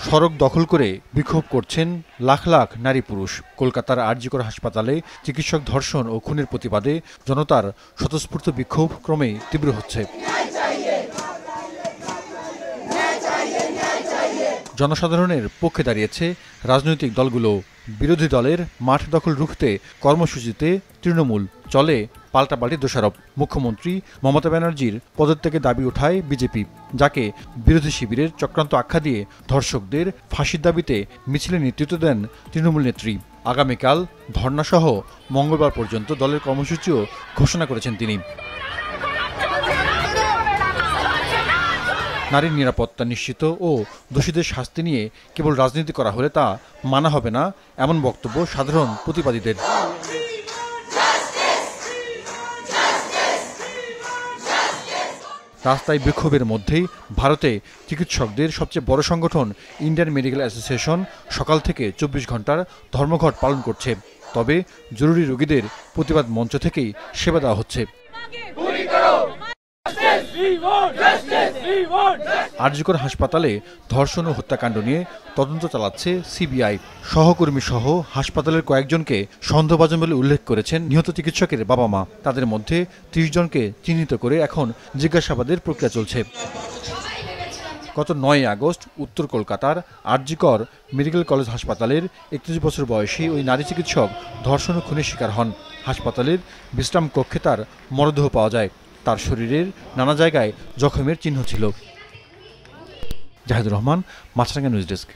সড়ক দখল করে বিক্ষোভ করছেন লাখ লাখ নারী পুরুষ। কলকাতার আর.জি. কর হাসপাতালে চিকিৎসক ধর্ষণ ও খুনের প্রতিবাদে জনতার স্বতঃস্ফূর্ত বিক্ষোভ ক্রমেই তীব্র হচ্ছে। জনসাধারণের পক্ষে দাঁড়িয়েছে রাজনৈতিক দলগুলো। বিরোধী দলের মাঠ দখল রুখতে কর্মসূচিতে তৃণমূল, চলে পাল্টাপাল্টি দোষারোপ। মুখ্যমন্ত্রী মমতা ব্যানার্জির পদত্যাগের দাবি ওঠায় বিজেপি, যাকে বিরোধী শিবিরের চক্রান্ত আখ্যা দিয়ে ধর্ষকদের ফাঁসির দাবিতে মিছিলে নেতৃত্ব দেন তৃণমূল নেত্রী। আগামীকাল ধর্নাসহ মঙ্গলবার পর্যন্ত দলের কর্মসূচিও ঘোষণা করেছেন তিনি। নারীর নিরাপত্তা নিশ্চিত ও দোষীদের শাস্তি নিয়ে কেবল রাজনীতি করা হলে তা মানা হবে না, এমন বক্তব্য সাধারণ প্রতিবাদীদের। রাস্তায় বিক্ষোভের মধ্যেই ভারতে চিকিৎসকদের সবচেয়ে বড় সংগঠন ইন্ডিয়ান মেডিকেল অ্যাসোসিয়েশন সকাল থেকে ২৪ ঘন্টার ধর্মঘট পালন করছে। তবে জরুরি রোগীদের প্রতিবাদ মঞ্চ থেকেই সেবা দেওয়া হচ্ছে। আর.জি. কর হাসপাতালে ধর্ষণ ও হত্যাকাণ্ড নিয়ে তদন্ত চালাচ্ছে সিবিআই। সহকর্মী সহ হাসপাতালের কয়েকজনকে সন্দেহভাজন বলে উল্লেখ করেছেন নিহত চিকিৎসকের বাবা মা। তাদের মধ্যে ৩০ জনকে চিহ্নিত করে এখন জিজ্ঞাসাবাদের প্রক্রিয়া চলছে। গত ৯ আগস্ট উত্তর কলকাতার আর.জি. কর মেডিকেল কলেজ হাসপাতালের ৩১ বছর বয়সী ওই নারী চিকিৎসক ধর্ষণ ও খুনের শিকার হন। হাসপাতালের বিশ্রাম কক্ষে তার মরদেহ পাওয়া যায়। তার শরীরের নানা জায়গায় জখমের চিহ্ন ছিল। জাহিদুর রহমান, মাছরাঙ্গা নিউজ ডেস্ক।